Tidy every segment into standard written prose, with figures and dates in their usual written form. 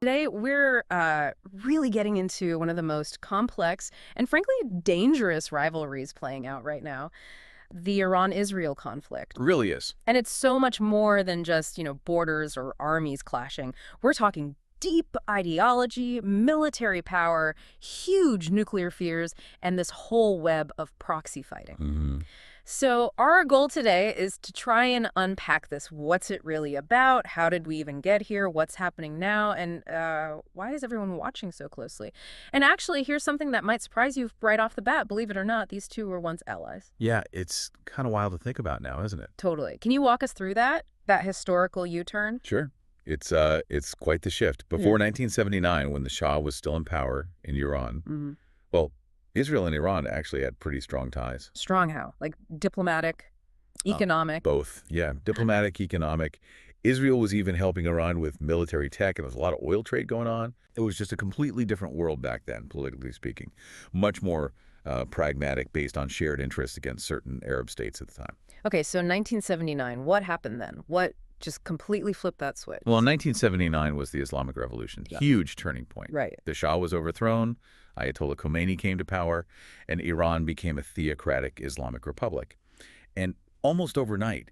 Today, we're really getting into one of the most complex and frankly dangerous rivalries playing out right now, the Iran-Israel conflict. Really is. And it's so much more than just, borders or armies clashing. We're talking deep ideology, military power, huge nuclear fears, and this whole web of proxy fighting. So our goal today is to try and unpack this. What's it really about? How did we even get here? What's happening now? And why is everyone watching so closely? And actually, here's something that might surprise you right off the bat. Believe it or not, these two were once allies. Yeah, it's kind of wild to think about now, isn't it? Totally. Can you walk us through that historical U-turn? Sure. It's quite the shift. Before 1979, when the Shah was still in power in Iran, Mm-hmm. well, Israel and Iran actually had pretty strong ties. Strong how? Like diplomatic, economic? Both. Yeah, diplomatic, economic. Israel was even helping Iran with military tech, and there was a lot of oil trade going on. It was just a completely different world back then, politically speaking. Much more pragmatic, based on shared interests against certain Arab states at the time. Okay, so 1979, what happened then? What just completely flipped that switch? Well, 1979 was the Islamic Revolution. Yeah. Huge turning point. Right. The Shah was overthrown, Ayatollah Khomeini came to power, and Iran became a theocratic Islamic republic. And almost overnight,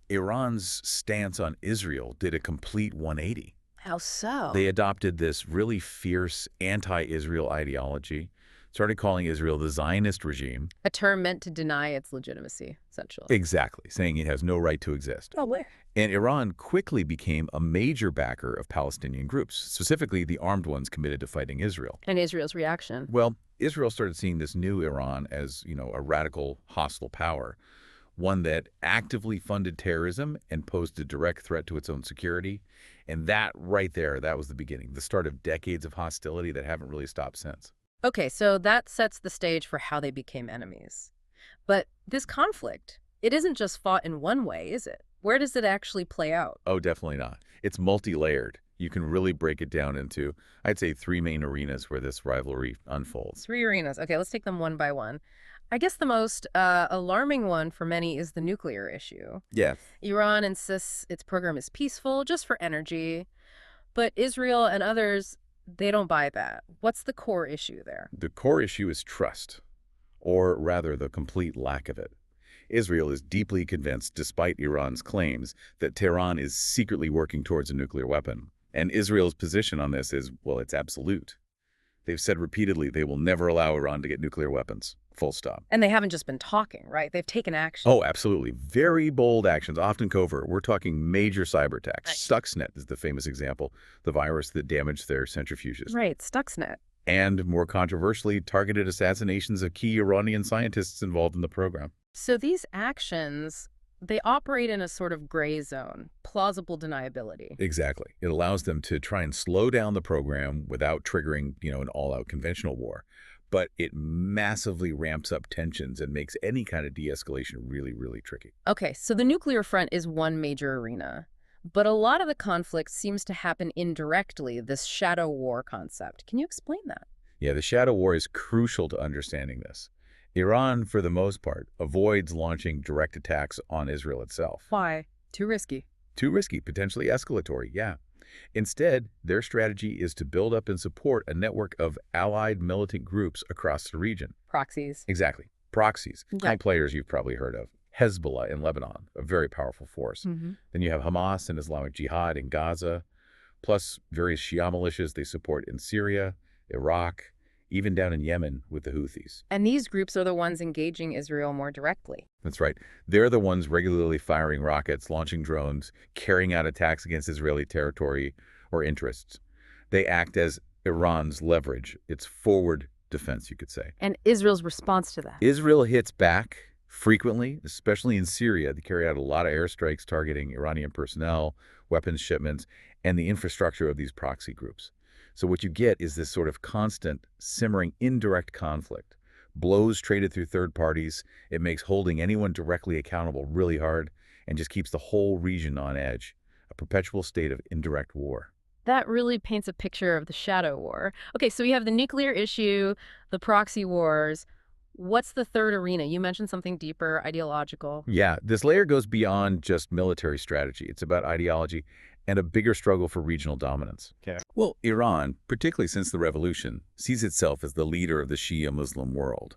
Iran's stance on Israel did a complete 180. How so? They adopted this really fierce anti-Israel ideology, started calling Israel the Zionist regime. A term meant to deny its legitimacy, essentially. Exactly, saying it has no right to exist. Oh, where? And Iran quickly became a major backer of Palestinian groups, specifically the armed ones committed to fighting Israel. And Israel's reaction? Well, Israel started seeing this new Iran as, a radical, hostile power, one that actively funded terrorism and posed a direct threat to its own security. And that right there, that was the beginning, the start of decades of hostility that haven't really stopped since. Okay, so that sets the stage for how they became enemies. But this conflict, it isn't just fought in one way, is it? Where does it actually play out? Oh, definitely not. It's multi-layered. You can really break it down into, I'd say, three main arenas where this rivalry unfolds. 3 arenas. Okay, let's take them one by one. I guess the most alarming one for many is the nuclear issue. Yeah. Iran insists its program is peaceful, just for energy. But Israel and others, they don't buy that. What's the core issue there? The core issue is trust, or rather the complete lack of it. Israel is deeply convinced, despite Iran's claims, that Tehran is secretly working towards a nuclear weapon. And Israel's position on this is, well, it's absolute. They've said repeatedly they will never allow Iran to get nuclear weapons. Full stop. And they haven't just been talking, right? They've taken action. Oh, absolutely. Very bold actions, often covert. We're talking major cyber attacks. Nice. Stuxnet is the famous example, the virus that damaged their centrifuges. Right, Stuxnet. And more controversially, targeted assassinations of key Iranian scientists involved in the program. So these actions, they operate in a sort of gray zone, plausible deniability. Exactly. It allows them to try and slow down the program without triggering, an all-out conventional war. But it massively ramps up tensions and makes any kind of de-escalation really, really tricky. Okay, so the nuclear front is one major arena. But a lot of the conflict seems to happen indirectly, this shadow war concept. Can you explain that? Yeah, the shadow war is crucial to understanding this. Iran, for the most part, avoids launching direct attacks on Israel itself. Why? Too risky. Too risky, potentially escalatory, yeah. Instead, their strategy is to build up and support a network of allied militant groups across the region. Proxies. Exactly. Proxies. Yeah. Players you've probably heard of. Hezbollah in Lebanon, a very powerful force. Then you have Hamas and Islamic Jihad in Gaza, plus various Shia militias they support in Syria, Iraq, even down in Yemen with the Houthis. And these groups are the ones engaging Israel more directly. That's right. They're the ones regularly firing rockets, launching drones, carrying out attacks against Israeli territory or interests. They act as Iran's leverage, its forward defense, you could say. And Israel's response to that. Israel hits back frequently, especially in Syria. They carry out a lot of airstrikes targeting Iranian personnel, weapons shipments, and the infrastructure of these proxy groups. So what you get is this sort of constant, simmering, indirect conflict. Blows traded through third parties. It makes holding anyone directly accountable really hard and just keeps the whole region on edge. A perpetual state of indirect war. That really paints a picture of the shadow war. Okay, so we have the nuclear issue, the proxy wars. What's the third arena? You mentioned something deeper, ideological. Yeah, this layer goes beyond just military strategy. It's about ideology and a bigger struggle for regional dominance. Okay. Well, Iran, particularly since the revolution, sees itself as the leader of the Shia Muslim world,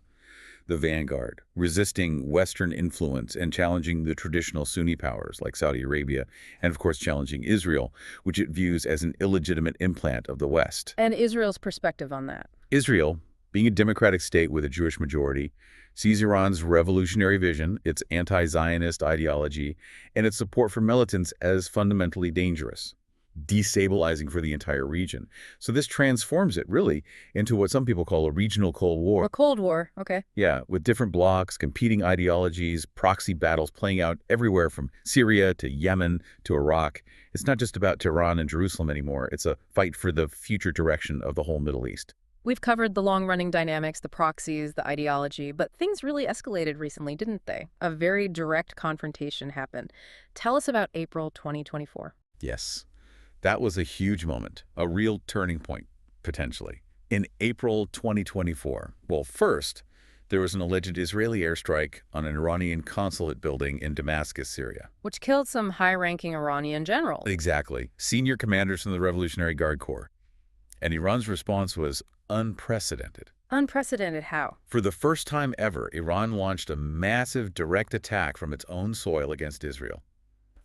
the vanguard, resisting Western influence and challenging the traditional Sunni powers like Saudi Arabia, and of course challenging Israel, which it views as an illegitimate implant of the West. And Israel's perspective on that. Israel, being a democratic state with a Jewish majority, sees Iran's revolutionary vision, its anti-Zionist ideology, and its support for militants as fundamentally dangerous, destabilizing for the entire region. So this transforms it, really, into what some people call a regional Cold War. A Cold War, okay. Yeah, with different blocs, competing ideologies, proxy battles playing out everywhere from Syria to Yemen to Iraq. It's not just about Tehran and Jerusalem anymore. It's a fight for the future direction of the whole Middle East. We've covered the long-running dynamics, the proxies, the ideology, but things really escalated recently, didn't they? A very direct confrontation happened. Tell us about April 2024. Yes, that was a huge moment, a real turning point, potentially. In April 2024, well, first, there was an alleged Israeli airstrike on an Iranian consulate building in Damascus, Syria. Which killed some high-ranking Iranian generals. Exactly. Senior commanders from the Revolutionary Guard Corps. And Iran's response was unprecedented. Unprecedented how? For the first time ever, Iran launched a massive direct attack from its own soil against Israel.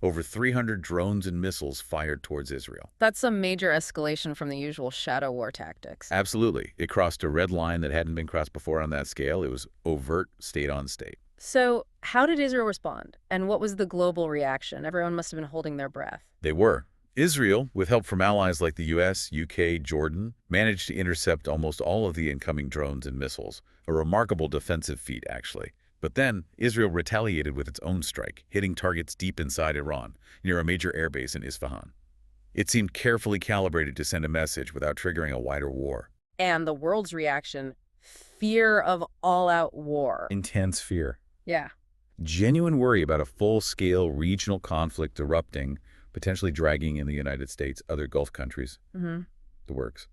Over 300 drones and missiles fired towards Israel. That's some major escalation from the usual shadow war tactics. Absolutely. It crossed a red line that hadn't been crossed before on that scale. It was overt, state-on-state. So, how did Israel respond? And what was the global reaction? Everyone must have been holding their breath. They were. Israel, with help from allies like the US, UK, Jordan, managed to intercept almost all of the incoming drones and missiles. A remarkable defensive feat, actually. But then, Israel retaliated with its own strike, hitting targets deep inside Iran, near a major airbase in Isfahan. It seemed carefully calibrated to send a message without triggering a wider war. And the world's reaction, fear of all-out war. Intense fear. Yeah. Genuine worry about a full-scale regional conflict erupting, potentially dragging in the United States, other Gulf countries, the works.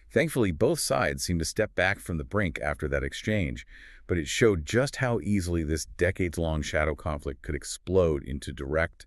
Thankfully, both sides seemed to step back from the brink after that exchange, but it showed just how easily this decades-long shadow conflict could explode into direct,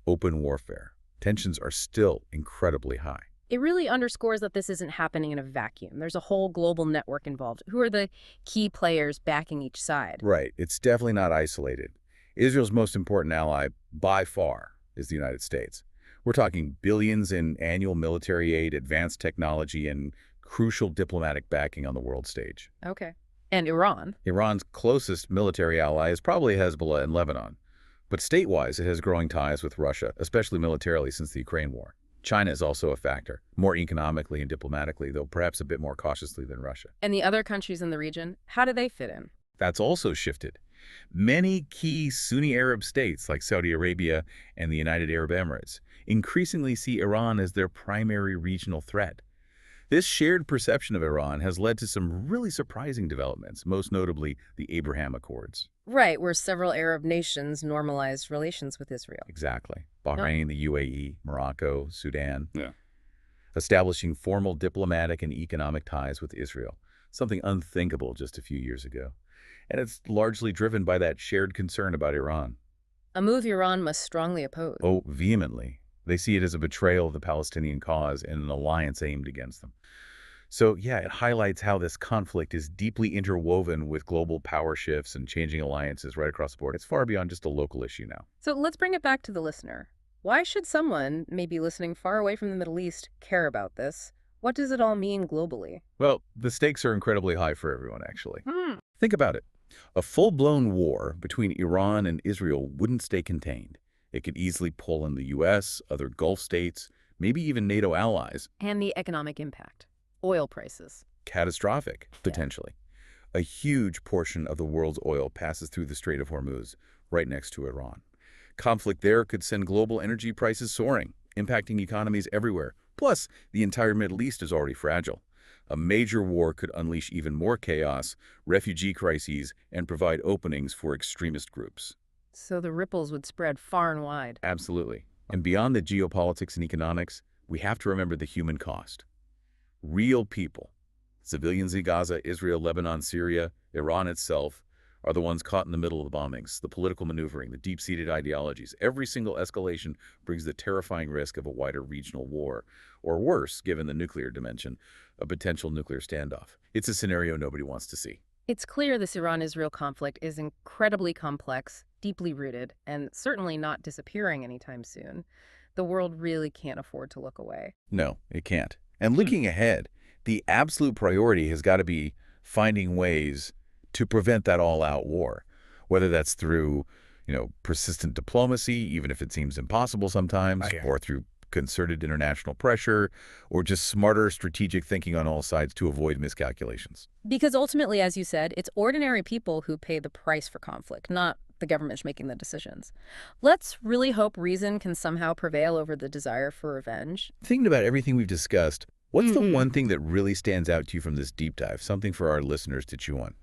open warfare. Tensions are still incredibly high. It really underscores that this isn't happening in a vacuum. There's a whole global network involved. Who are the key players backing each side? Right. It's definitely not isolated. Israel's most important ally, by far, is the United States. We're talking billions in annual military aid, advanced technology, and crucial diplomatic backing on the world stage. Okay. And Iran? Iran's closest military ally is probably Hezbollah in Lebanon. But state-wise, it has growing ties with Russia, especially militarily since the Ukraine war. China is also a factor, more economically and diplomatically, though perhaps a bit more cautiously than Russia. And the other countries in the region, how do they fit in? That's also shifted. Many key Sunni Arab states like Saudi Arabia and the United Arab Emirates increasingly see Iran as their primary regional threat. This shared perception of Iran has led to some really surprising developments, most notably the Abraham Accords. Right, where several Arab nations normalized relations with Israel. Exactly. Bahrain, the UAE, Morocco, Sudan. Yeah. Establishing formal diplomatic and economic ties with Israel, something unthinkable just a few years ago. And it's largely driven by that shared concern about Iran. A move Iran must strongly oppose. Oh, vehemently. They see it as a betrayal of the Palestinian cause and an alliance aimed against them. So, yeah, it highlights how this conflict is deeply interwoven with global power shifts and changing alliances right across the board. It's far beyond just a local issue now. So let's bring it back to the listener. Why should someone, maybe listening far away from the Middle East, care about this? What does it all mean globally? Well, the stakes are incredibly high for everyone, actually. Think about it. A full-blown war between Iran and Israel wouldn't stay contained. It could easily pull in the U.S., other Gulf states, maybe even NATO allies. And the economic impact. Oil prices. Catastrophic, potentially. A huge portion of the world's oil passes through the Strait of Hormuz, right next to Iran. Conflict there could send global energy prices soaring, impacting economies everywhere. Plus, the entire Middle East is already fragile. A major war could unleash even more chaos, refugee crises, and provide openings for extremist groups. So the ripples would spread far and wide. Absolutely. And beyond the geopolitics and economics, we have to remember the human cost. Real people, Civilians in Gaza, Israel, Lebanon, Syria, Iran itself are the ones caught in the middle of the bombings, the political maneuvering, the deep-seated ideologies. Every single escalation brings the terrifying risk of a wider regional war, or worse, given the nuclear dimension, a potential nuclear standoff. It's a scenario nobody wants to see. It's clear this Iran-Israel conflict is incredibly complex, deeply rooted, and certainly not disappearing anytime soon. The world really can't afford to look away. No, it can't. And looking ahead, the absolute priority has got to be finding ways to prevent that all-out war, whether that's through, persistent diplomacy, even if it seems impossible sometimes, or through concerted international pressure, or just smarter strategic thinking on all sides to avoid miscalculations. Because ultimately, as you said, it's ordinary people who pay the price for conflict, not the government making the decisions. Let's really hope reason can somehow prevail over the desire for revenge. Thinking about everything we've discussed, what's the one thing that really stands out to you from this deep dive, something for our listeners to chew on?